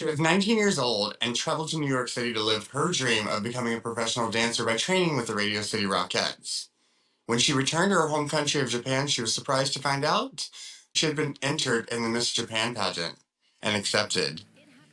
She was 19 years old and traveled to New York City to live her dream of becoming a professional dancer by training with the Radio City Rockettes. When she returned to her home country of Japan, she was surprised to find out she had been entered in the Miss Japan pageant and accepted.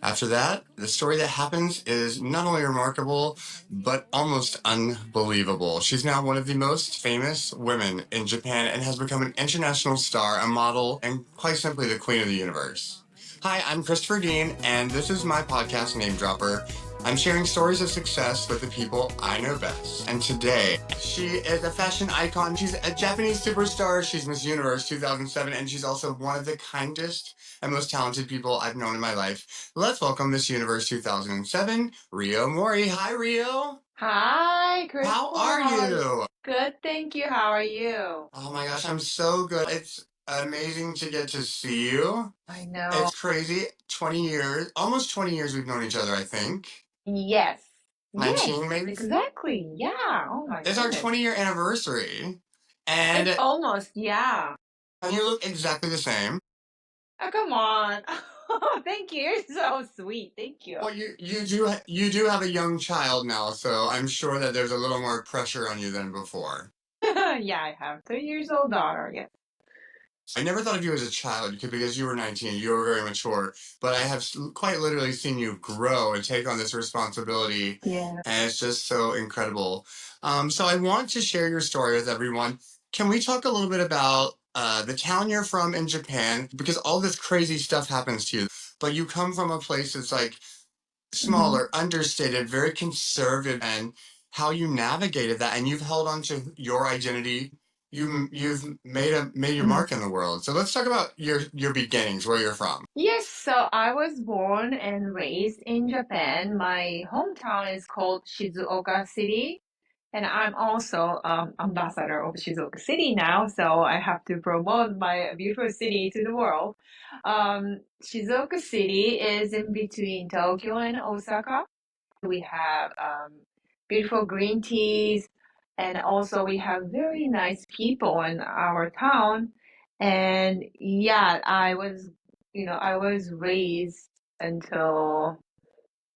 After that, the story that happens is not only remarkable, but almost unbelievable. She's now one of the most famous women in Japan and has become an international star, a model, and quite simply the queen of the universe. Hi, I'm Christopher Dean, and this is my podcast, NameDropper. I'm sharing stories of success with the people I know best. And today, she is a fashion icon. She's a Japanese superstar. She's Miss Universe 2007, and she's also one of the kindest and most talented people I've known in my life. Let's welcome Miss Universe 2007, Riyo Mori. Hi, Riyo. Hi, Chris. How are you? Good, thank you. How are you? Oh my gosh, I'm so good. It's amazing to get to see you. I know. It's crazy. 20 years, almost 20 years we've known each other, I think. Yes. 19 Yes, maybe? exactly. Yeah. Oh my It's our goodness. 20-year anniversary. And It's almost, yeah. you look exactly the same. Oh, come on. Oh, thank you. You're so sweet. Thank you. Well, you do have a young child now, so I'm sure that there's a little more pressure on you than before. Yeah, I have 3 years old daughter. Yes. I never thought of you as a child because you were 19, you were very mature, but I have quite literally seen you grow and take on this responsibility, Yeah. and it's just so incredible. So I want to share your story with everyone. Can we talk a little bit about the town you're from in Japan? Because all this crazy stuff happens to you, but you come from a place that's like smaller, understated, very conservative, and how you navigated that, and you've held on to your identity. You've made your mark in the world. So let's talk about your beginnings, where you're from. Yes, so I was born and raised in Japan. My hometown is called Shizuoka City. And I'm also ambassador of Shizuoka City now, so I have to promote my beautiful city to the world. Shizuoka City is in between Tokyo and Osaka. We have beautiful green teas, and also we have very nice people in our town. And yeah, I was raised until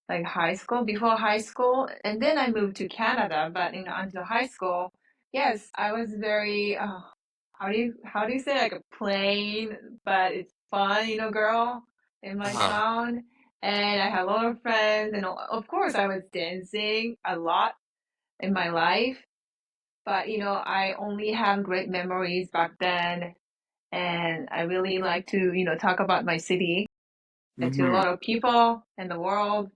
like high school, before high school, and then I moved to Canada. But until high school, yes, I was very how do you say, like a plain but it's fun, girl in my Uh-huh. town. And I had a lot of friends, and of course I was dancing a lot in my life. But I only have great memories back then, and I really like to talk about my city and to a Hmm. lot of people in the world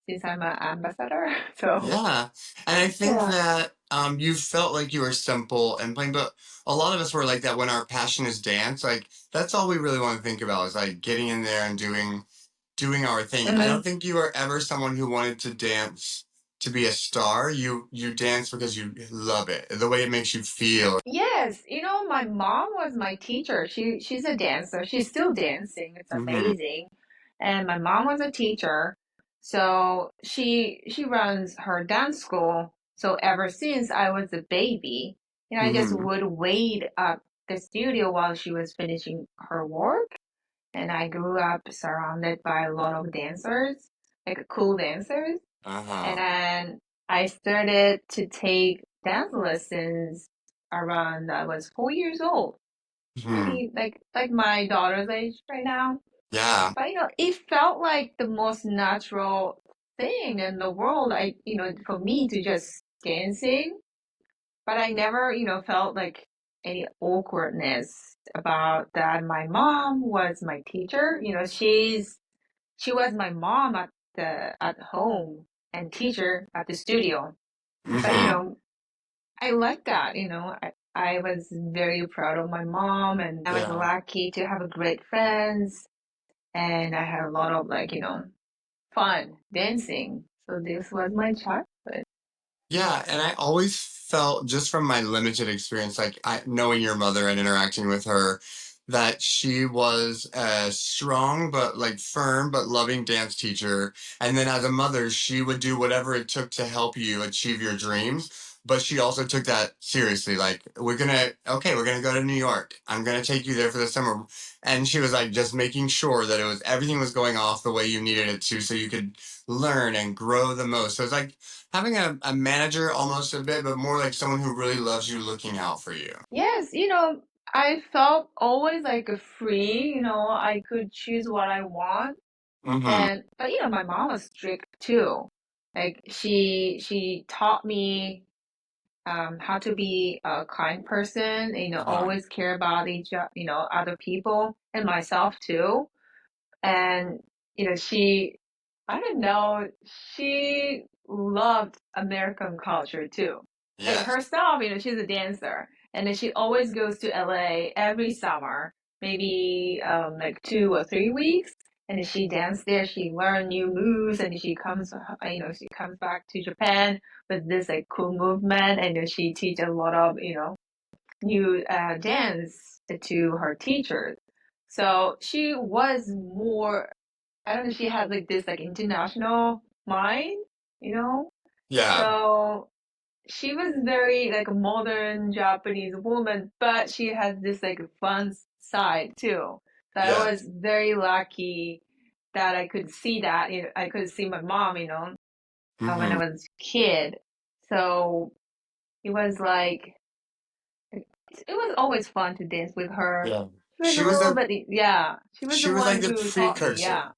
since I'm an ambassador. So Yeah, and I think yeah. that you felt like you were simple and plain, but a lot of us were like that when our passion is dance. Like that's all we really want to think about is like getting in there and doing our thing. I Mhm. don't think you were ever someone who wanted to dance to be a star. You dance because you love it, the way it makes you feel. Yes, my mom was my teacher. She's a dancer. She's still dancing. It's Hmm. amazing. And my mom was a teacher. So she runs her dance school. So ever since I was a baby, I just Hmm. would wait at the studio while she was finishing her work. And I grew up surrounded by a lot of dancers, like cool dancers. And Uh-huh. then I started to take dance lessons around I was 4 years old, Hmm. maybe like my daughter's age right now. Yeah. But it felt like the most natural thing in the world. For me to just dancing, but I never, felt like any awkwardness about that. My mom was my teacher. She was my mom at home and teacher at the studio. But Hmm. I like that. I was very proud of my mom, and I was Yeah. lucky to have a great friends, and I had a lot of fun dancing. So this was my childhood. Yeah, and I always felt, just from my limited experience, like knowing your mother and interacting with her, that she was a strong but like firm but loving dance teacher. And then as a mother, she would do whatever it took to help you achieve your dreams. but she also took that seriously. Like, we're gonna go to New York. I'm gonna take you there for the summer. And she was like, just making sure that everything was going off the way you needed it to, so you could learn and grow the most. So it's like having a manager almost a bit, but more like someone who really loves you looking out for you. Yes, I felt always like free, I could choose what I want. Mm-hmm. But my mom was strict too. Like she taught me how to be a kind person, Uh-huh. always care about other people and myself too. And, I don't know, she loved American culture too. Like Yes. herself, she's a dancer and then she always goes to LA every summer, maybe like 2 or 3 weeks. And then she danced there, she learned new moves and she comes back to Japan with this like cool movement and then she teach a lot of, new dance to her teachers. So she was more, I don't know, she had like this like international mind, you know? Yeah. So she was very like a modern Japanese woman, but she has this like fun side too. So I was Yes. very lucky that I could see that, I could see my mom, when I Mm-hmm. was a kid. So it was like, it was always fun to dance with her. Yeah. She was a She was little the bit, yeah, she was she the was one like the who taught me, precursor. yeah.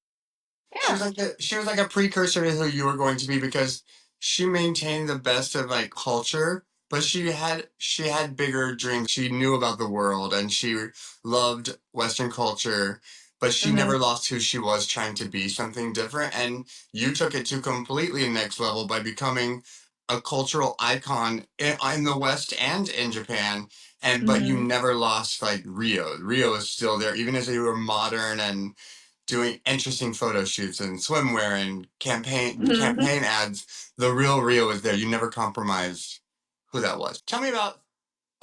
Yeah. She was like a precursor to who you were going to be, because she maintained the best of like culture, but she had bigger dreams. She knew about the world and she loved Western culture, but she never Mm-hmm. lost who she was, trying to be something different. And you took it to completely next level by becoming a cultural icon in the West and in Japan. And but you Mm-hmm. never lost like Rio. Rio is still there, even as you were modern and doing interesting photo shoots and swimwear and Mm-hmm. campaign ads. The real Rio was there. You never compromised who that was. Tell me about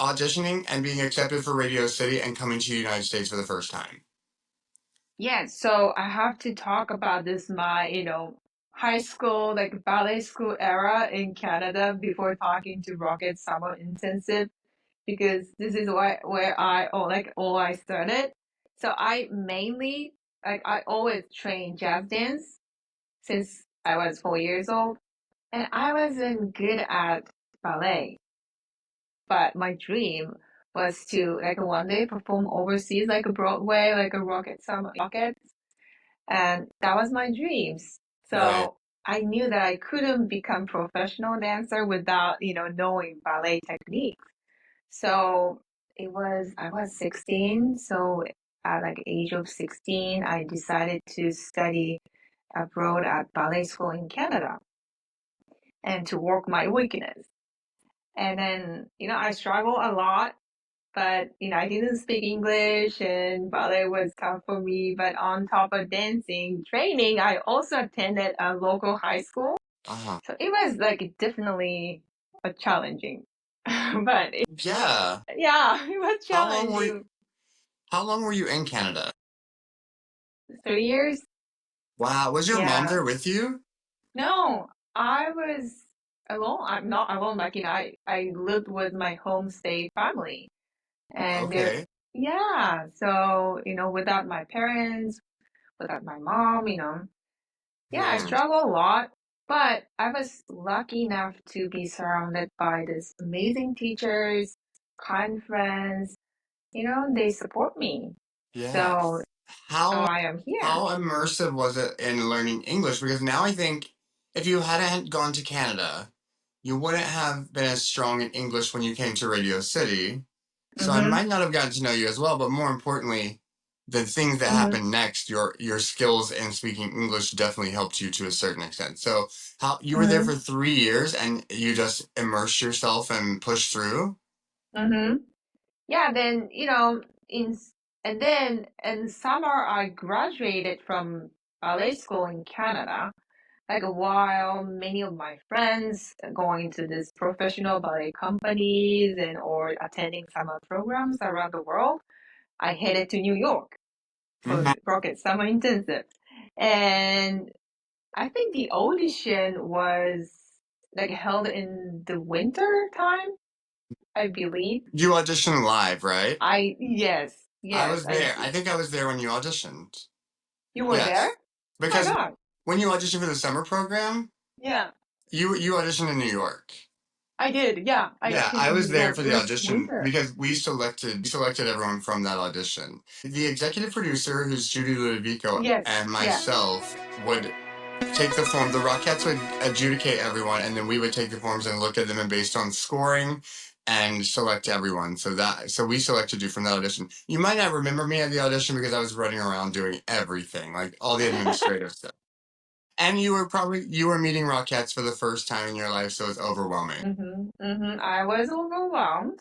auditioning and being accepted for Radio City and coming to the United States for the first time. Yeah, so I have to talk about this, my, high school, like ballet school era in Canada before talking to Rocket Summer Intensive, because this is where all I started. So I mainly, like, I always trained jazz dance since I was 4 years old, and I wasn't good at ballet. But my dream was to like one day perform overseas, like a Broadway, like a Rocket Summer Rockets, and that was my dreams. Right. So I knew that I couldn't become professional dancer without, knowing ballet techniques. So I was 16, so at like age of 16, I decided to study abroad at ballet school in Canada and to work my weakness. And then, I struggled a lot, but I didn't speak English and ballet was tough for me. But on top of dancing training, I also attended a local high school. Uh-huh. So it was like definitely a challenging. But Yeah. yeah, it was How long were you, challenging. how long were you in Canada? 3 years? Wow. Was your mom Yeah. there with you? No, I was alone. I'm not alone. Like, I lived with my homestay family. And Okay. yeah, so, without my parents, without my mom, yeah, I Man. struggle a lot, but I was lucky enough to be surrounded by these amazing teachers, kind friends, they support me. Yeah. So, How I am here. how immersive was it in learning English? Because now I think if you hadn't gone to Canada, you wouldn't have been as strong in English when you came to Radio City. So I Mm-hmm, might not have gotten to know you as well, but more importantly, the things that mm-hmm, happened next, your skills in speaking English definitely helped you to a certain extent. So how you were there mm-hmm, for 3 years and you just immersed yourself and pushed through? mm-hmm. Yeah, then, in, and then in summer, I graduated from ballet school in Canada. Like while many of my friends going to this professional ballet companies and or attending summer programs around the world, I headed to New York for Hmm. the Rocket Summer Intensive. And I think the audition was like held in the winter time, I believe. You auditioned live, right? Yes, I yes, was I there. I did. think I was there when you auditioned. You were there? Yes. Oh my Because God. when you auditioned for the summer program, Yeah, you auditioned in New York. I did. Yeah, I Yeah, auditioned I in was New there York. for It the was audition winter. because we selected everyone from that audition. The executive producer, who's Judy Ludovico, Yes, and yeah. myself would take the form. The Rockettes would adjudicate everyone, and then we would take the forms and look at them, and based on scoring, and select everyone. So we selected you from that audition. You might not remember me at the audition because I was running around doing everything, like all the administrative stuff. And you were meeting Rockettes for the first time in your life, so it's overwhelming. I was overwhelmed.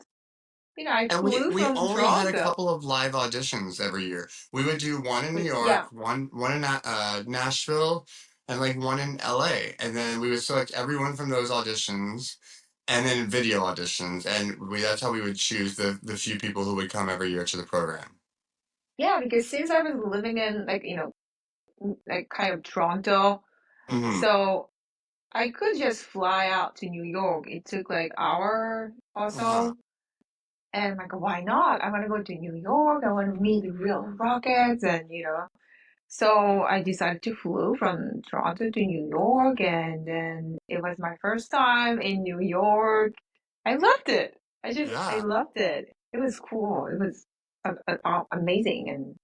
I And we flew we from only had a Toronto. couple of live auditions every year. We would do one in New Yeah, York, one in Nashville, and like one in LA. And then we would select everyone from those auditions, and then video auditions, and that's how we would choose the few people who would come every year to the program. yeah, because since I was living in like kind of Toronto, Hmm. so I could just fly out to New York. It took like hour or Uh-huh. so. And I'm like, why not? I want to go to New York. I want to meet the real Rockets. So I decided to flew from Toronto to New York. And then it was my first time in New York. I loved it. I Yeah. loved it. It was cool. It was amazing.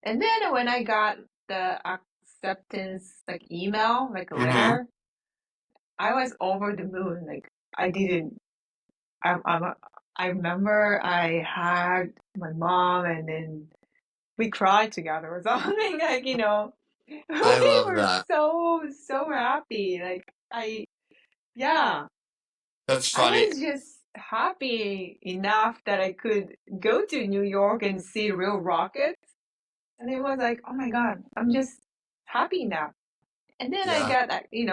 And then when I got the acceptance like email, like a Hmm. letter, I was over the moon. Like I didn't, I'm I remember I hugged my mom and then we cried together or something. I We love were that. so happy. Yeah, That's I funny. was just happy enough that I could go to New York and see real rockets. And it was like, oh my God, I'm just happy now. And then Yeah.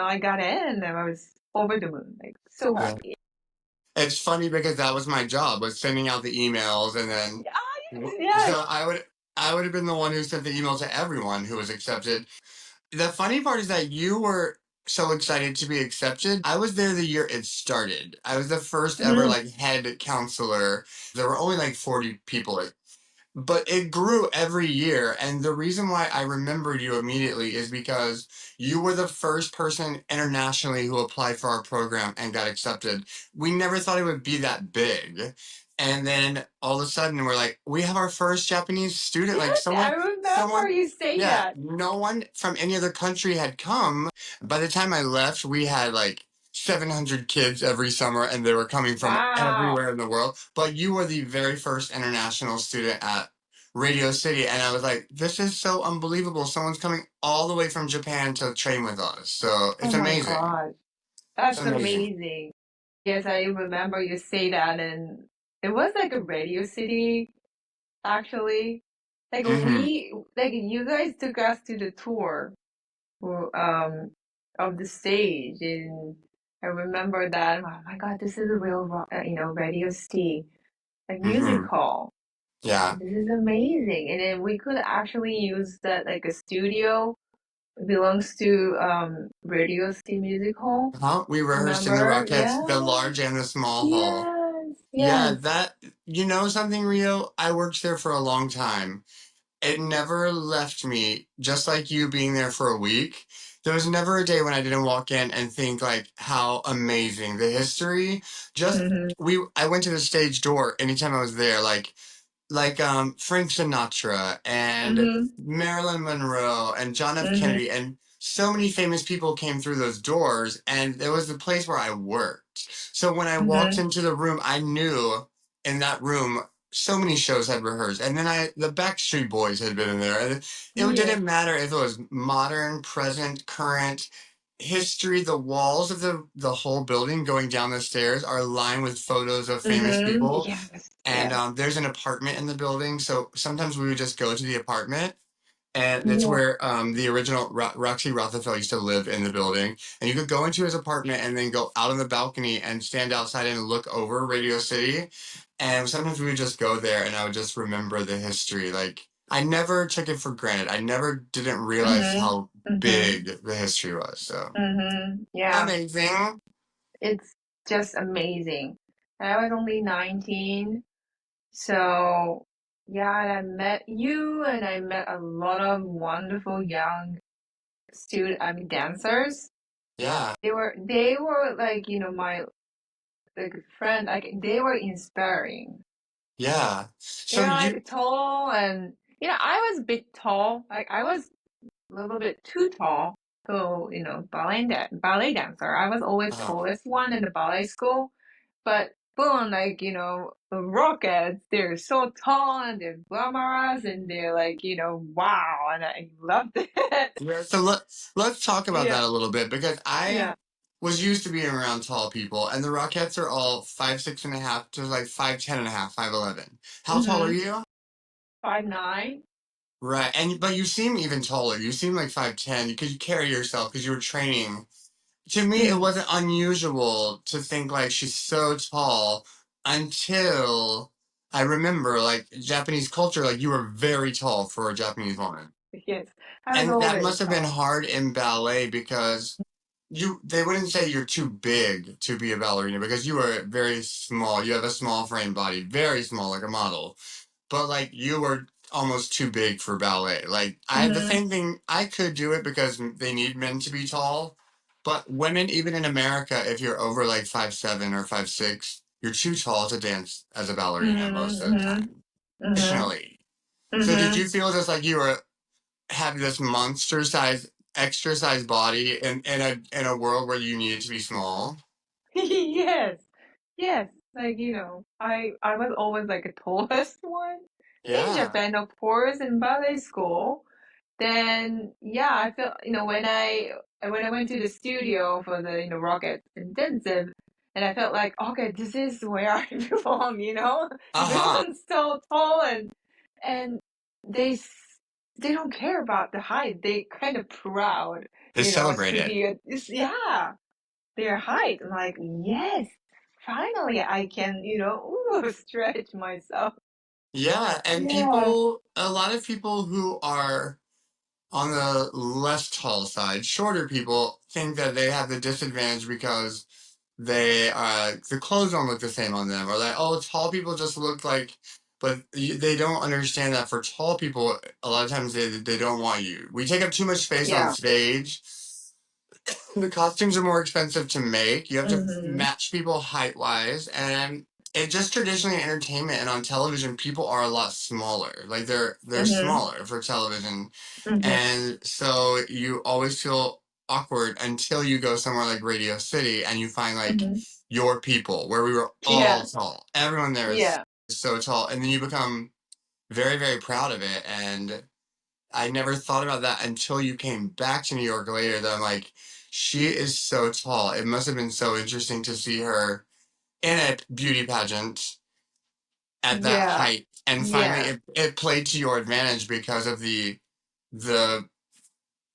I got in and I was over the moon, like so Yeah. happy. It's funny because that was my job, was sending out the emails, and then Ah, yes, so yes. I would have been the one who sent the email to everyone who was accepted. The funny part is that you were so excited to be accepted. I was there the year it started. I was the first ever Mhm. like head counselor. There were only like 40 people, but it grew every year. And the reason why I remembered you immediately is because you were the first person internationally who applied for our program and got accepted. We never thought it would be that big. And then all of a sudden we're like, we have our first Japanese student. Like Yes, I remember someone, you say yeah, that. no one from any other country had come. By the time I left, we had like 700 kids every summer, and they were coming from Wow. everywhere in the world. But you were the very first international student at Radio City, and I was like, this is so unbelievable. Someone's coming all the way from Japan to train with us. So Oh it's my amazing. God. It's That's amazing. amazing. Yes, I remember you say that and it was like a Radio City actually. Hmm. Like you guys took us to the tour of the stage and I remember that. Oh my God, this is a real Radio City, like music Hmm. hall. Yeah. This is amazing. And then we could actually use that like a studio. It belongs to Radio City Music Hall. Huh? We rehearsed in the Remember? Rockettes, Yeah. the large and the small hall. Yes. Yeah, Yes. you know something, Rio? I worked there for a long time. It never left me, just like you being there for a week. There was never a day when I didn't walk in and think like how amazing the history. Just Mm-hmm. I went to the stage door anytime I was there, like Frank Sinatra and Mm-hmm. Marilyn Monroe and John F. Mm-hmm. Kennedy, and so many famous people came through those doors, and it was the place where I worked. So when I walked Mm-hmm. into the room, I knew in that room so many shows had rehearsed, and then the Backstreet Boys had been in there, and it Yes. didn't matter if it was modern, present, current. History, the walls of the whole building going down the stairs are lined with photos of famous Mm-hmm. people, Yes. and Yes. there's an apartment in the building, so sometimes we would just go to the apartment, and it's Yeah. where the original Roxy Rotherfeld used to live in the building. And you could go into his apartment and then go out on the balcony and stand outside and look over Radio City. And sometimes we would just go there, and I would just remember the history. Like I never took it for granted. I never didn't realize Mhm. how Mhm. big the history was. So Mhm. Yeah. amazing. It's just amazing. And I was only 19, so yeah, and I met you and I met a lot of wonderful young dancers. Yeah, They were like, my like friend, like they were inspiring. yeah. So They're you, like tall and I was a bit tall. Like I was a little bit too tall to, ballet dancer. I was always uh, tallest one in the ballet school. But boom, like, the Rockets, they're so tall and they're glamorous and they're like, wow, and I loved it. yeah. So let's talk about Yeah, that a little bit because I yeah. was used to being around tall people, and the Rockettes are all 5'6.5" to like 5'10.5", 5'11". How tall are Mm-hmm. you? 5'9". Right, and but you seem even taller. You seem like 5'10" because you carry yourself because you were training. To me, it Mm. wasn't unusual to think like she's so tall until I remember like Japanese culture, like you were very tall for a Japanese woman. Yes, I was And that always must have been tall. hard in ballet because they wouldn't say you're too big to be a ballerina because you were very small. You have a small frame body, very small, like a model, but like you were almost too big for ballet. Like I had the Mm-hmm. same thing. I could do it because they need men to be tall, but women, even in America, if you're over like 5'7" or 5'6", you're too tall to dance as a ballerina most of the Mm-hmm. time. Mm-hmm. Traditionally. So did Mm-hmm. you feel just like you were have this monster size, extra size body in a world where you needed to be small? Yes, yes. Like, I was always like a tallest one in Yeah. Japan, of course, in ballet school. Then yeah, I felt when I went to the studio for the rocket intensive, and I felt like okay, this is where I belong. Uh huh. Everyone's so tall and they they don't care about the height. They kind of proud, They celebrate to it. be yeah, their height. I'm like yes, finally I can stretch myself. Yeah, and Yeah, a lot of people who are on the less tall side, shorter people think that they have the disadvantage because the clothes don't look the same on them, or like, oh, tall people just look like, but they don't understand that for tall people, a lot of times they don't want you. We take up too much space on yeah. stage. The costumes are more expensive to make. You have to Mhm. match people height wise, and it just traditionally in entertainment and on television, people are a lot smaller. Like they're Mhm. smaller for television, Mhm. and so you always feel awkward until you go somewhere like Radio City and you find like Mhm. your people where we were all Yeah. tall. Everyone there is Yeah. so tall, and then you become very very proud of it. And I never thought about that until you came back to New York later. That I'm like, she is so tall. It must have been so interesting to see her in a beauty pageant at that Yeah. height. And finally, Yeah. it played to your advantage because of the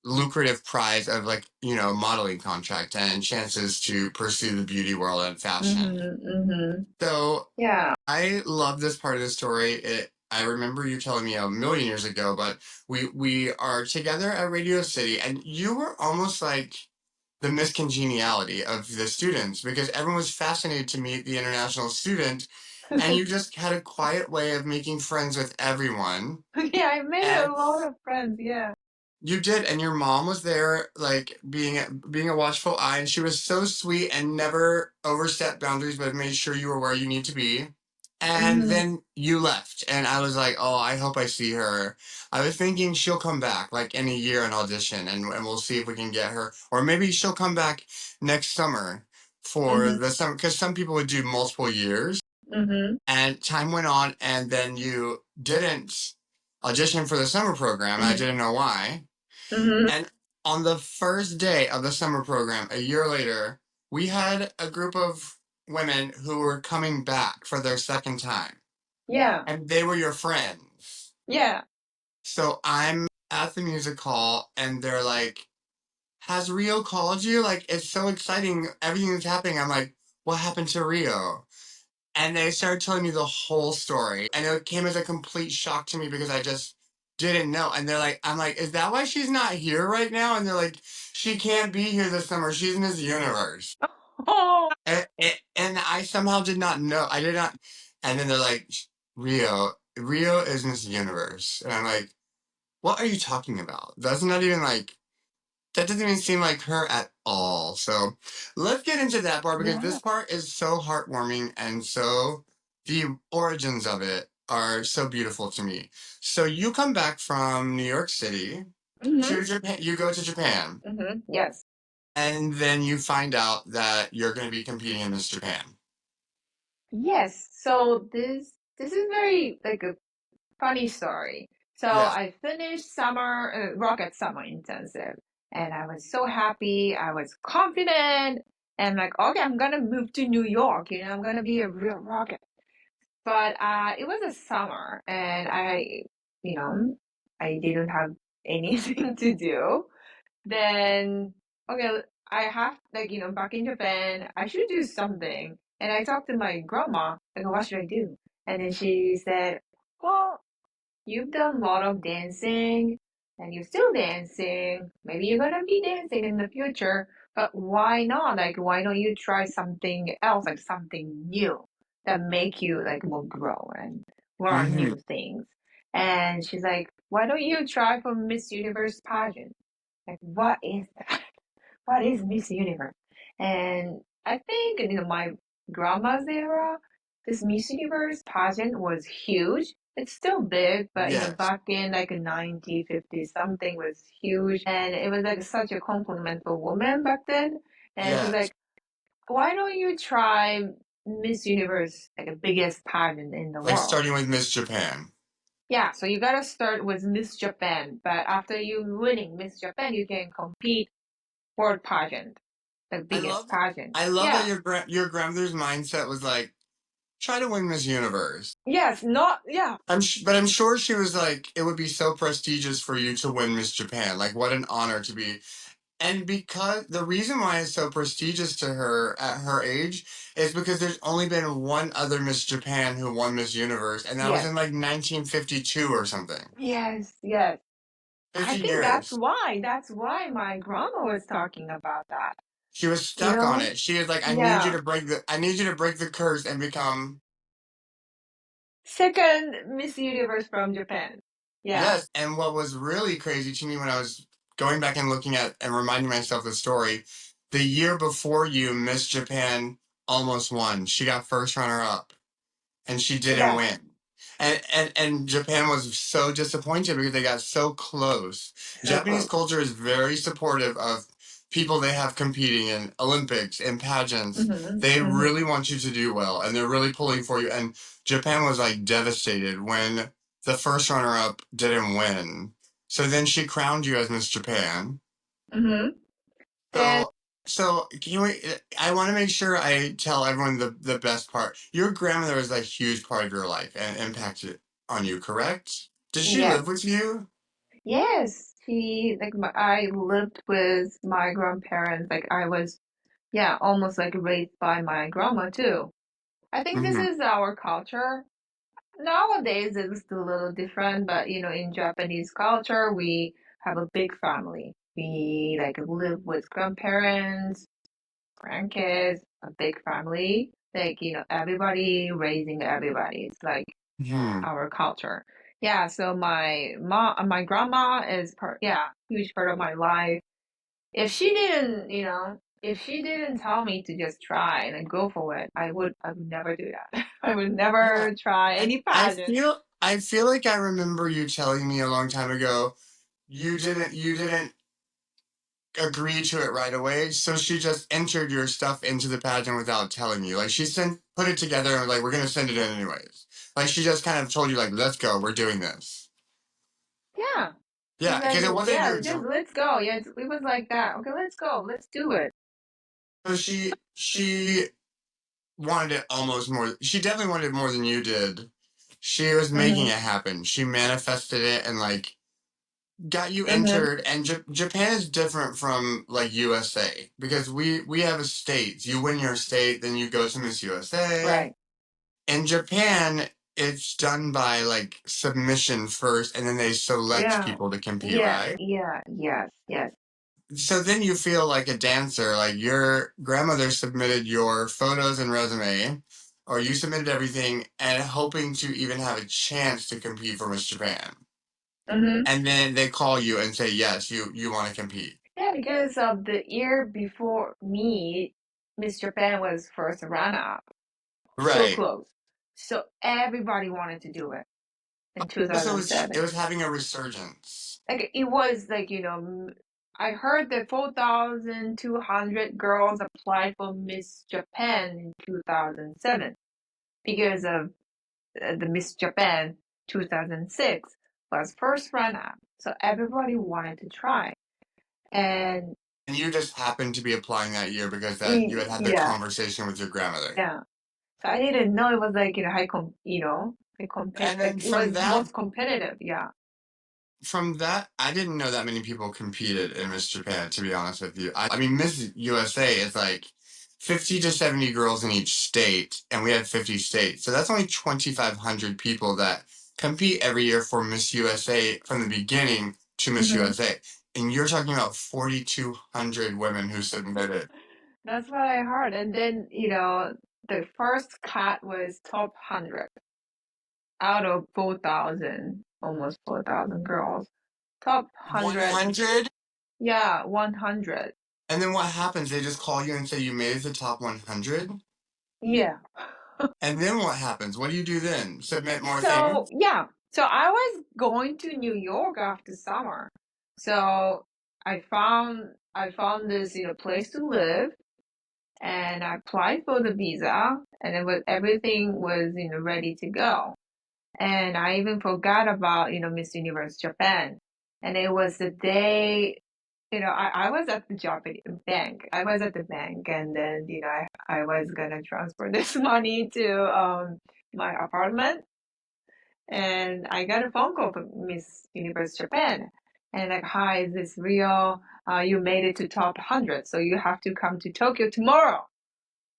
lucrative prize of like modeling contract and chances to pursue the beauty world and fashion. Mhm. Mhm. So Yeah. I love this part of the story. I remember you telling me a million years ago, but we are together at Radio City, and you were almost like the miscongeniality of the students because everyone was fascinated to meet the international student, and you just had a quiet way of making friends with everyone. Yeah, I made a And lot of friends. Yeah. you did, and your mom was there, like being a watchful eye, and she was so sweet and never overstepped boundaries, but made sure you were where you need to be. And Mhm. then you left, and I was like, "Oh, I hope I see her." I was thinking she'll come back, like in a year, and audition, and we'll see if we can get her, or maybe she'll come back next summer for Mhm. the summer, because some people would do multiple years. Mhm. And time went on, and then you didn't audition for the summer program. And I Mhm. didn't know why. Mhm. And on the first day of the summer program, a year later, we had a group of women who were coming back for their second time, Yeah. and they were your friends. Yeah. So I'm at the music hall, and they're like, "Has Rio called you? Like, it's so exciting. Everything that's happening." I'm like, "What happened to Rio?" And they started telling me the whole story. And it came as a complete shock to me because I just didn't know. And they're like, I'm like, is that why she's not here right now? And they're like, she can't be here this summer. She's in this universe. Oh, And I somehow did not know. I did not. And then they're like, Rio is in this universe. And I'm like, what are you talking about? That's not even like, that doesn't even seem like her at all. So let's get into that part because yeah. this part is so heartwarming and so the origins of it are so beautiful to me. So you come back from New York City Mm-hmm. to Japan, you go to Japan, Mm-hmm. Yes. and then you find out that you're going to be competing in Miss Japan. Yes. So this is very like a funny story. So Yes. I finished summer rocket summer intensive, and I was so happy. I was confident, and like, okay, I'm gonna move to New York. I'm gonna be a real rocket. But it was a summer, and you know, I didn't have anything to do. Then, okay, I have like, back in Japan, I should do something. And I talked to my grandma, like, what should I do? And then she said, well, you've done a lot of dancing and you're still dancing. Maybe you're gonna be dancing in the future, but why not? Like, why don't you try something else, like something new that make you like more grow and learn Hmm. new things? And she's like, why don't you try for Miss Universe pageant? Like, what is that? What is Miss Universe? And I think in my grandma's era, this Miss Universe pageant was huge. It's still big, but Yes. back in like 1950 something was huge, and it was like such a compliment for women back then. And she's Yes. like, "Why don't you try Miss Universe, like the biggest pageant in the Like world?" starting with Miss Japan. Yeah, so you gotta start with Miss Japan, but after you winning Miss Japan, you can compete world pageant, the I biggest love pageant. I love that Yeah. your grandmother's mindset was like, try to win Miss Universe. Yes, not, yeah. But I'm sure she was like, it would be so prestigious for you to win Miss Japan. Like, what an honor to be. And because the reason why it's so prestigious to her at her age is because there's only been one other Miss Japan who won Miss Universe, and that was Yes. in like 1952 or something. Yes, yes. I 50 think that's years. why. That's why my grandma was talking about that. She was You stuck on know? it. She was like, Yeah. I need you to break the curse and become. Second Miss Universe from Japan. Yeah. Yes, and what was really crazy to me when I was going back and looking at and reminding myself the story, the year before you, Miss Japan almost won. She got first runner up, and she didn't Yes. win. And Japan was so disappointed because they got so close. So Japanese close. culture is very supportive of people they have competing in Olympics and pageants. Mm-hmm. They Mm-hmm. really want you to do well and they're really pulling for you. And Japan was like devastated when the first runner up didn't win. So then she crowned you as Miss Japan. Mm-hmm. Then, So, so can we? I want to make sure I tell everyone the best part. Your grandmother was a huge part of your life and impacted on you. Correct? Did she yes. live with you? Yes. I lived with my grandparents. Like, I was, yeah, almost like raised by my grandma too. I think this Hmm. is our culture. Nowadays, it's a little different, but in Japanese culture, we have a big family. We like live with grandparents, grandkids, a big family. Like, everybody raising everybody. It's like Hmm. our culture. Yeah, so my grandma is yeah, huge part of my life. If she didn't tell me to just try and go for it, I would never do that. I would Yeah. never try And any pageant. I feel like I remember you telling me a long time ago you didn't agree to it right away. So she just entered your stuff into the pageant without telling you. Like she put it together and was like, we're gonna send it in anyways. Like she just kind of told you like, let's go, we're doing this. Yeah. She's Yeah, like, because it wasn't yeah, your just let's go. Yeah, it was like that. Okay, let's go. Let's do it. so she wanted it almost more. She definitely wanted it more than you did. She was making Mm-hmm. it happen. She manifested it and like got you Mm-hmm. entered. And Japan is different from like USA because we have a state. You win your state, then you go to Miss USA. Right. In Japan, it's done by like submission first, and then they select Yeah. people to compete, Yeah. right? Yeah. Yes. Yes. So then you feel like a dancer, like your grandmother submitted your photos and resume, or you submitted everything and hoping to even have a chance to compete for Miss Japan. Mm-hmm. And then they call you and say, yes, you want to compete. Yeah, because of the year before me, Miss Japan was first runner-up. So Right. close. So everybody wanted to do it in Also, it 2007. was having a resurgence. Like it was like, I heard that 4,200 girls applied for Miss Japan in 2007 because of the Miss Japan 2006 was first runner-up. So everybody wanted to try. And And you just happened to be applying that year because that you had had the yeah, conversation with your grandmother. yeah. So I didn't know it was like, And then like it was most competitive. Yeah. from that, I didn't know that many people competed in Miss Japan, to be honest with you. I mean, Miss USA is like 50 to 70 girls in each state, and we had 50 states. So that's only 2,500 people that compete every year for Miss USA from the beginning to Miss Hmm. USA. And you're talking about 4,200 women who submitted. That's what I heard. And then, the first cut was top 100 out of 4,000, almost 4,000 girls. Top 100. 100? Yeah, 100. And then what happens? They just call you and say you made it to the top 100? Yeah. And then what happens? What do you do then? Submit more So, things? yeah. So I was going to New York after summer. So I found this, place to live and I applied for the visa and everything was, ready to go. And I even forgot about, Miss Universe Japan. And it was the day, I was at the Japanese bank. I was at the bank and then, I was gonna transfer this money to my apartment and I got a phone call from Miss Universe Japan. And like, hi, is this Rio? You made it to top 100, so you have to come to Tokyo tomorrow.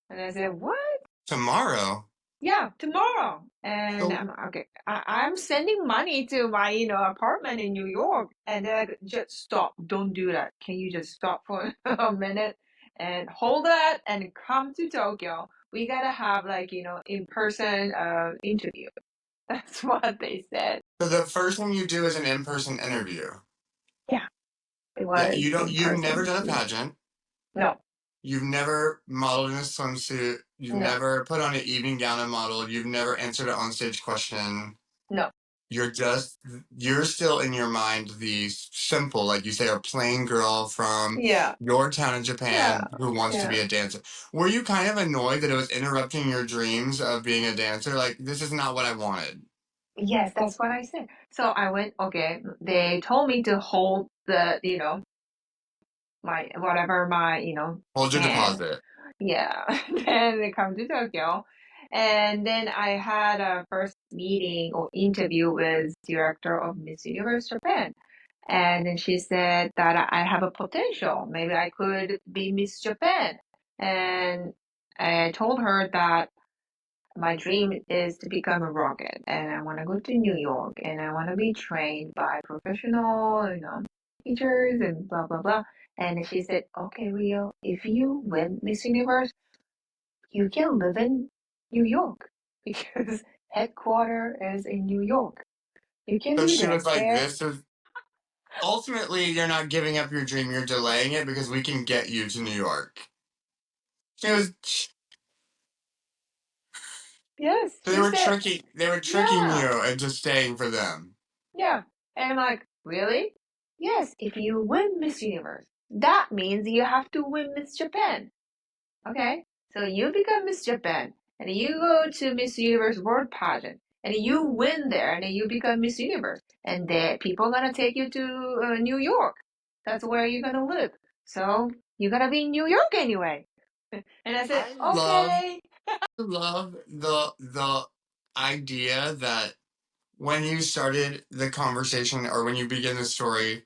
And I said, what? Tomorrow? Yeah, tomorrow. And So I'm okay. I'm sending money to my, apartment in New York. And they're like, just stop. Don't do that. Can you just stop for a minute and hold that and come to Tokyo? We gotta have like, in-person interview. That's what they said. the first thing you do is an in-person interview. Yeah, it Yeah, was in you've never person. done a Yeah. pageant. No, You've never modeled in a swimsuit. You've no, never put on an evening gown and modeled. You've never answered an onstage question. no. You're just, you're still in your mind the simple, like you say, a plain girl from Yeah, your town in yeah, Japan who wants to yeah. be a dancer. Were you kind of annoyed that it was interrupting your dreams of being a dancer? Like, this is not what I wanted. Yes, that's what I said. So I went, okay, they told me to hold the, my, whatever my, Hold your can. deposit. Yeah. Then they come to Tokyo. And then I had a first meeting or interview with director of Miss Universe Japan. And then she said that I have a potential. Maybe I could be Miss Japan. And I told her that my dream is to become a rocket and I want to go to New York and I want to be trained by professional, teachers and blah, blah, blah. And she said, okay, Rio, if you win Miss Universe, you can live in New York because headquarters is in New York. You can So be she was like, there. this is ultimately, you're not giving up your dream, you're delaying it because we can get you to New York. She was, so Yes, they she were said, tricking yeah, you into staying for them. yeah. And I'm like, really? Yes, if you win Miss Universe, that means you have to win Miss Japan. Okay, so you become Miss Japan, and you go to Miss Universe World Pageant, and you win there, and you become Miss Universe, and then people gonna take you to New York. That's where you're gonna live. So you're gonna be in New York anyway. And I said, I okay. love the idea that when you started the conversation or when you begin the story,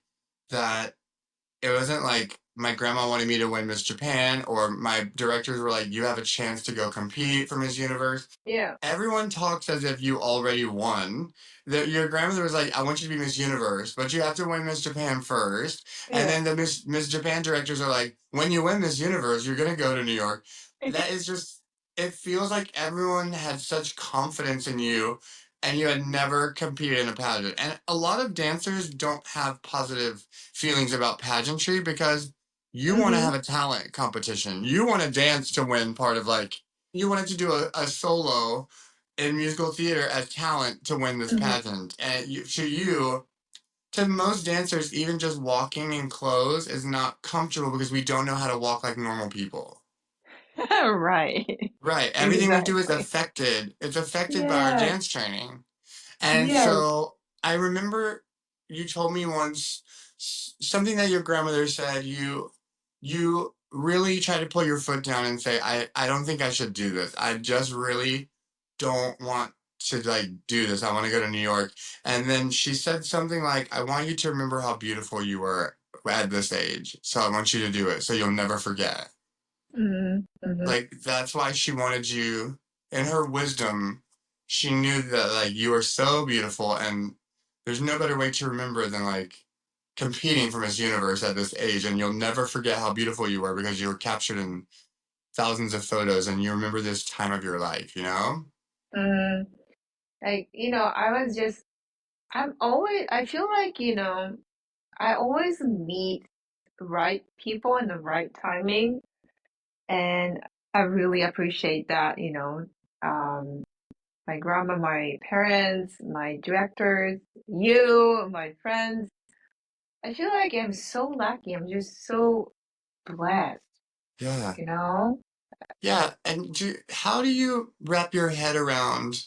that it wasn't like my grandma wanted me to win Miss Japan or my directors were like, you have a chance to go compete for Miss Universe. Yeah. Everyone talks as if you already won. That your grandmother was like, I want you to be Miss Universe, but you have to win Miss Japan first. And Yeah. then the Miss Japan directors are like, when you win Miss Universe, you're gonna go to New York. That is just it feels like everyone had such confidence in you and you had never competed in a pageant. And a lot of dancers don't have positive feelings about pageantry because you want to Mm-hmm. have a talent competition. You want to dance to win part of like you wanted to do a solo in musical theater as talent to win this Mm-hmm. pageant. And to most dancers, even just walking in clothes is not comfortable because we don't know how to walk like normal people. Right. Right. Everything we do is Exactly. affected. It's affected by our Yes. dance training. And Yes. so I remember you told me once something that your grandmother said. You really try to pull your foot down and say, I don't think I should do this. I just really don't want to like do this. I want to go to New York. And then she said something like, I want you to remember how beautiful you were at this age. So I want you to do it so you'll never forget. Mm-hmm. Mm-hmm. Like that's why she wanted you in her wisdom. She knew that like you are so beautiful and there's no better way to remember than like competing for Miss Universe at this age and you'll never forget how beautiful you were because you were captured in thousands of photos and you remember this time of your life, you know? Mm-hmm. Like, I feel like, I always meet right people in the right timing. And I really appreciate that, my grandma, my parents, my directors, you, my friends. I feel like I'm so lucky. I'm just so blessed, Yeah. you know? Yeah, and how do you wrap your head around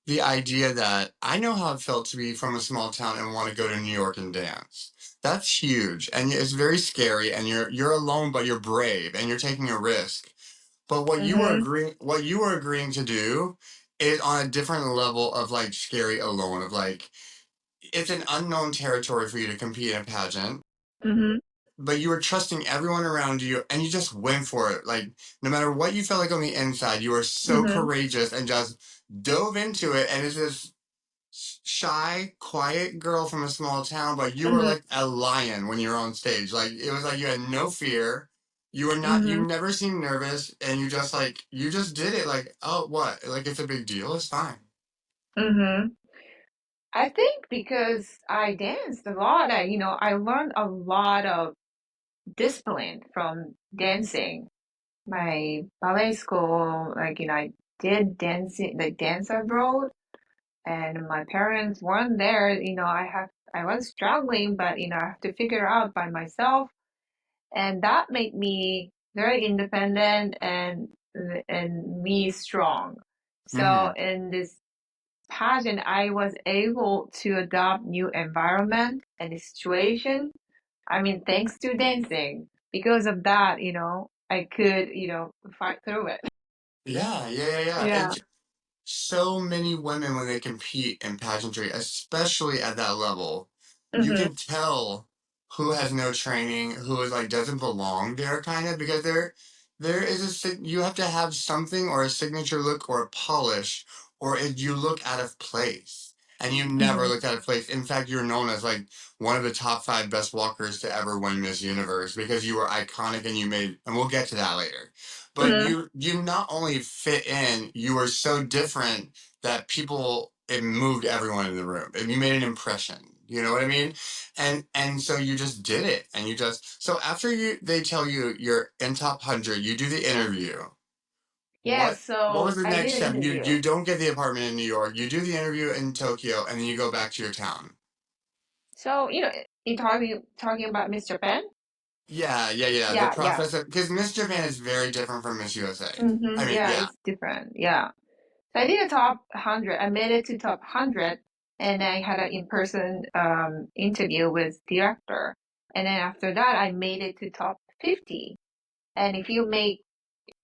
the idea that I know how it felt to be from a small town and want to go to New York and dance? That's huge, and it's very scary, and you're alone, but you're brave, and you're taking a risk. But Mm-hmm. what you were agreeing to do is on a different level of like scary alone, of like it's an unknown territory for you to compete in a pageant Mm-hmm. but you were trusting everyone around you and you just went for it. Like, no matter what you felt like on the inside, you were so Mm-hmm. courageous and just dove into it. And it's this shy, quiet girl from a small town, but you were Mm-hmm. like a lion when you were on stage. Like, it was like you had no fear. You were not, you Mm-hmm. never seemed nervous. And you just did it. Like, oh, what? Like, it's a big deal. It's fine. Mm-hmm. I think because I danced a lot, I learned a lot of discipline from dancing. My ballet school, I did dancing, like dance abroad, and my parents weren't there. I was struggling, but I have to figure out by myself, and that made me very independent and me strong. So Mm-hmm. in this pageant, I was able to adopt new environment and situation. I mean, thanks to dancing. Because of that, I could, fight through it. Yeah, yeah, yeah, yeah. Yeah. So many women when they compete in pageantry, especially at that level, you Mm-hmm. can tell who has no training, who is like doesn't belong there, kind of because there is you have to have something or a signature look or a polish, or you look out of place. And you never Mm-hmm. looked out of place. In fact, you're known as like one of the top five best walkers to ever win Miss Universe because you were iconic and you made, and we'll get to that later but Mm-hmm. you not only fit in, you were so different that it moved everyone in the room. And you made an impression. You know what I mean? And so you just did it. And you just so after they tell you you're in top 100, you do the interview. Yeah, What was so the I next did an step? interview. You don't get the apartment in New York. You do the interview in Tokyo and then you go back to your town. So, you talking about Miss Japan? Yeah, yeah, yeah. The Yeah, yeah. process of because Miss Japan is very different from Miss USA. I Mm-hmm. mean, Yeah, yeah. it's different. Yeah. So I did a top 100. I made it to top 100, and I had an in-person interview with director. And then after that, I made it to top 50. And if you make,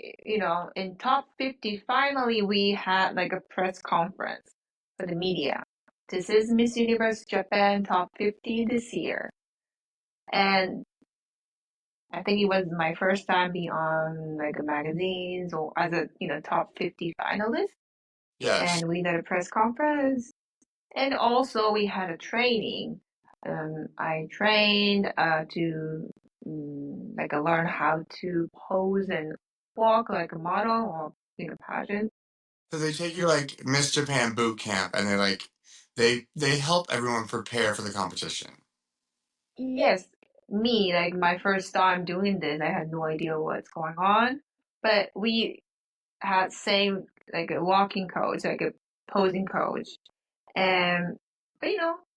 in top 50, finally we had like a press conference for the media. This is Miss Universe Japan top 50 this year. And I think it was my first time being on like magazines or as a top 50 finalist, Yes. and we did a press conference, and also we had a training. I trained to like learn how to pose and walk like a model or pageant. So they take you like Miss Japan boot camp, and they help everyone prepare for the competition. Yes, me, like my first time doing this, I had no idea what's going on. But we had same like a walking coach, like a posing coach. And but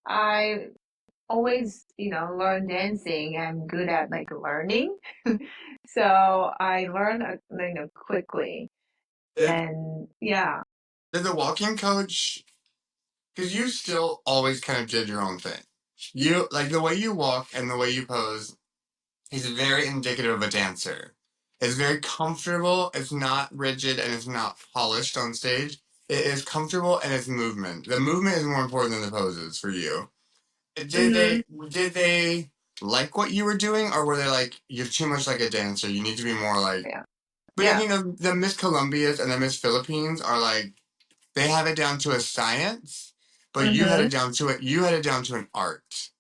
I always, learn dancing. I'm good at like learning. So I learned quickly. Did And yeah. did the walking coach? Because you still always kind of did your own thing. You like the way you walk and the way you pose is very indicative of a dancer. It's very comfortable. It's not rigid and it's not polished on stage. It is comfortable and it's movement. The movement is more important than the poses for you. Did Mm-hmm. they like what you were doing, or were they like you're too much like a dancer? You need to be more like Yeah. because Yeah. the Miss Columbias and the Miss Philippines are like they have it down to a science, but Mm-hmm. you had it down to an art.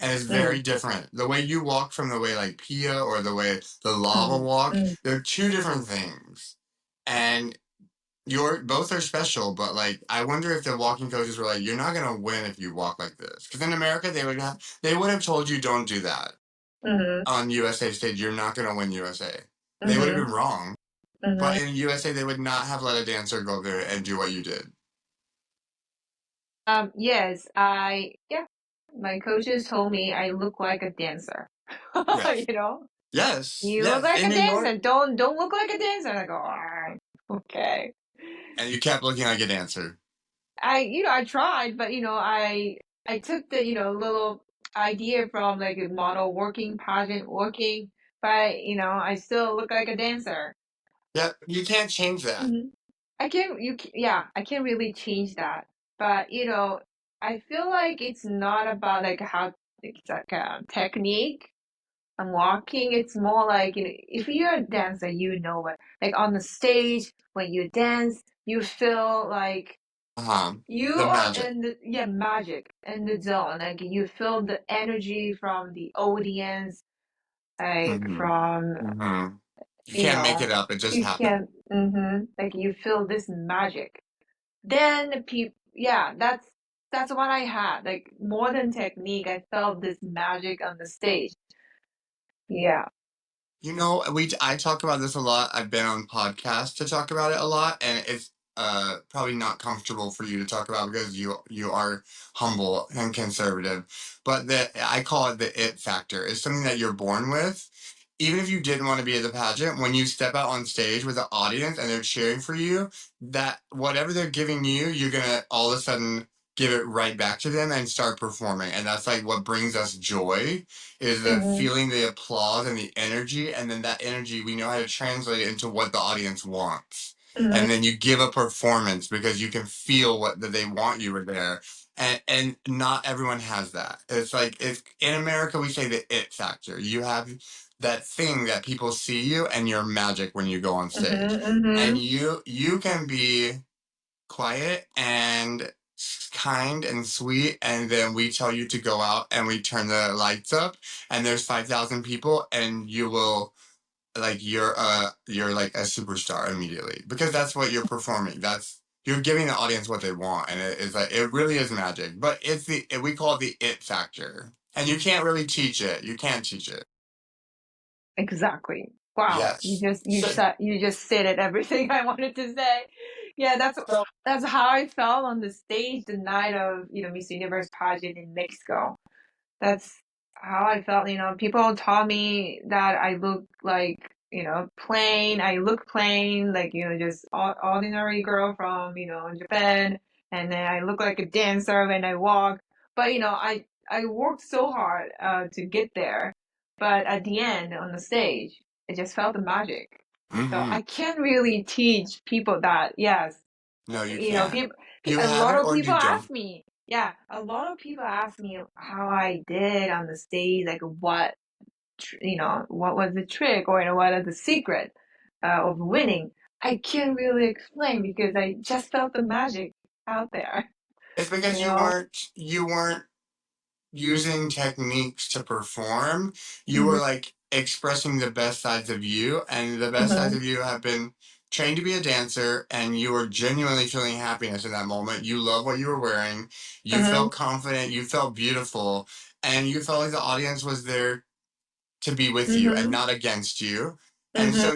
And it's Mm, very different. The way you walk from the way like Pia or the way the lava mm, walk, mm, they're two different things. And you're both are special, but like I wonder if the walking coaches were like, you're not gonna win if you walk like this. Because in America they would have told you don't do that mm-hmm. on USA stage. You're not gonna win USA. They would have Mm-hmm. been wrong. But Mm-hmm. in USA they would not have let a dancer go there and do what you did. Yes, yeah, my coaches told me I look like a dancer. Yes. You know, Yes. you look Yes. like In a New York. dancer. Don't look like a dancer. And I go, all right, okay. And you kept looking like a dancer. I tried, but I took the little idea from like a model working, pageant working, but I still look like a dancer. Yep. You can't change that. Mhm. Yeah, I can't really change that. But I feel like it's not about like how it's like a technique and walking. It's more like if you're a dancer, you know what. Like on the stage when you dance, you feel like Uh-huh. you The are magic. in the magic in the zone. Like you feel the energy from the audience, like Mhm. from Mhm. You you can't make know it up, it just you happened. can like you feel this magic. Then people, yeah, that's what I had. Like more than technique, I felt this magic on the stage. Yeah. You know, I talk about this a lot. I've been on podcasts to talk about it a lot, and it's probably not comfortable for you to talk about because you are humble and conservative. But I call it the it factor. It's something that you're born with. Even if you didn't want to be at the pageant, when you step out on stage with the audience and they're cheering for you, that whatever they're giving you, you're gonna all of a sudden give it right back to them and start performing. And that's like what brings us joy is the Mm-hmm. feeling the applause and the energy, and then that energy we know how to translate it into what the audience wants. Mm-hmm. And then you give a performance because you can feel what that they want you were there. And not everyone has that. It's like it's in America we say the it factor. You have that thing that people see you and you're magic when you go on stage. Mm-hmm. And Mm-hmm. you can be quiet and kind and sweet, and then we tell you to go out and we turn the lights up and there's 5,000 people and you will like you're like a superstar immediately because that's what you're performing. That's you're giving the audience what they want, and it's like it really is magic, but it's we call it the it factor, and you can't really teach it. You can't teach it. Exactly. Wow. You Yes. just you So, said you just said it everything I wanted to say. Yeah, so that's how I felt on the stage the night of, Miss Universe pageant in Mexico. That's how I felt. People taught me that I look like, plain. I look plain, like, just ordinary girl from, Japan. And then I look like a dancer when I walk. But, I worked so hard to get there. But at the end on the stage, it just felt the magic. So hmm I can't really teach people that, yes, no, you can't. people, You a have lot it of or people you don't. ask me, yeah, a lot of people ask me how I did on the stage, like what. what was the trick or what is the secret of winning. I can't really explain because I just felt the magic out there, It's you because know? you weren't using techniques to perform. You were Mm-hmm, like expressing the best sides of you, and the best sides mm-hmm, of you have been trained to be a dancer, and you were genuinely feeling happiness in that moment. You love what you were wearing. You mm-hmm, felt confident. You felt beautiful, and you felt like the audience was there to be with you and mm-hmm, not against you. And mm-hmm, so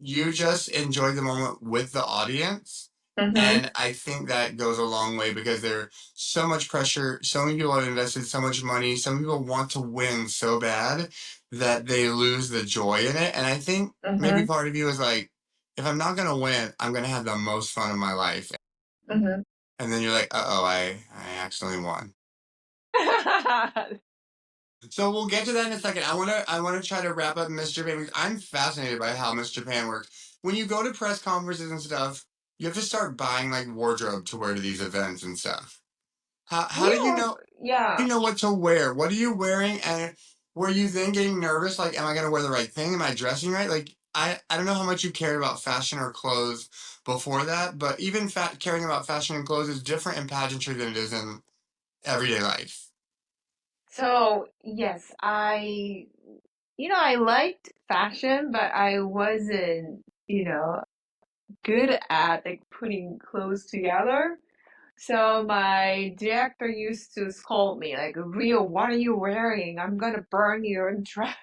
you just enjoy the moment with the audience. mm-hmm, And I think that goes a long way because there's so much pressure. So many people have invested so much money. Some people want to win so bad that they lose the joy in it. And I think maybe mm-hmm, part of you is like, if I'm not going to win, I'm going to have the most fun of my life. mm-hmm. And then you're like, uh oh, I accidentally won. So we'll get to that in a second. I wanna try to wrap up Miss Japan because I'm fascinated by how Miss Japan works. When you go to press conferences and stuff, you have to start buying like wardrobe to wear to these events and stuff. How We do you also, know yeah. what to wear? What are you wearing? And were you then getting nervous? Like, am I gonna wear the right thing? Am I dressing right? Like, I don't know how much you cared about fashion or clothes before that, but even caring about fashion and clothes is different in pageantry than it is in everyday life. So yes, I liked fashion, but I wasn't, good at like putting clothes together. So my director used to scold me like, Rio, what are you wearing? I'm gonna burn your dress.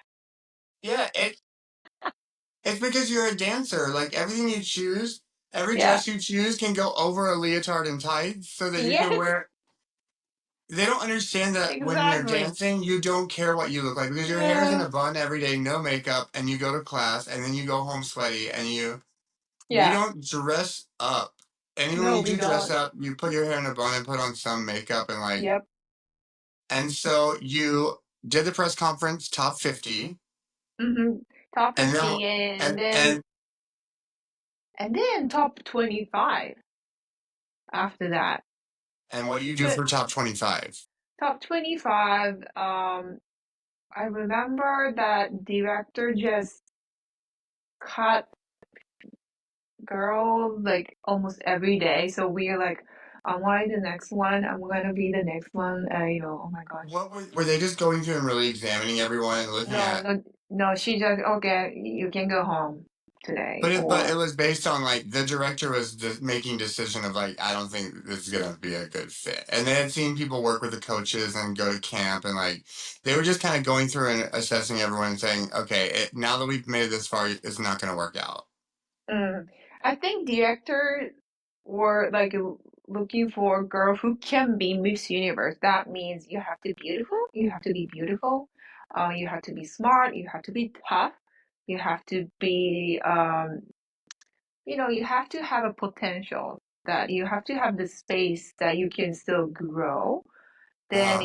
Yeah, it's because you're a dancer. Like everything you choose, every Yeah. dress you choose can go over a leotard and tights so that you can Yes, wear. They don't understand that when you're exactly. dancing, you don't care what you look like because your hair is in Yeah. a bun every day, no makeup, and you go to class and then you go home sweaty and we Yeah. don't dress up. And when No, you we do dress don't. up, you put your hair in a bun and put on some makeup and like, Yep. and so you did the press conference top 50 Mm-hmm. Top and now, 50 and and, then and, top 25 after that. and what do you do But for top 25? top 25, I remember that director just cut girls like almost every day. So we're like, I want the next one. I'm gonna be the next one. Oh my gosh. What were they just going through and really examining everyone and looking No, at? no, no. She just okay. You can go home today. But it Or was based on like the director was making decision of like I don't think this is gonna be a good fit, and they had seen people work with the coaches and go to camp and like they were just kind of going through and assessing everyone and saying, okay, now that we've made it this far, it's not gonna work out. mm, I think director were like looking for a girl who can be Miss Universe. That means you have to be beautiful. You have to be beautiful. You have to be smart. You have to be tough. You have to be you have to have a potential that you have to have the space that you can still grow. Then Uh,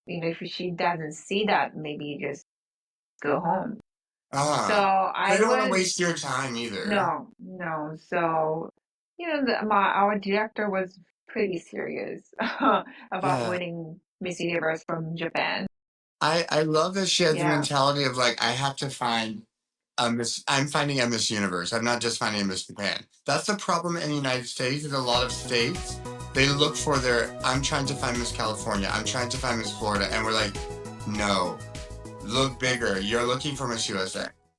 if she doesn't see that, maybe just go home. So they I don't want to was, waste your time either. no, no. So, our director was pretty serious about Yeah. winning Miss Universe from Japan. I love that she has the Yeah. mentality of like I have to find I'm finding a Miss Universe. I'm not just finding a Miss Japan. That's the problem in the United States. Is a lot of states they look for their. I'm trying to find Miss California. I'm trying to find Miss Florida, and we're like, no, look bigger. You're looking for Miss USA.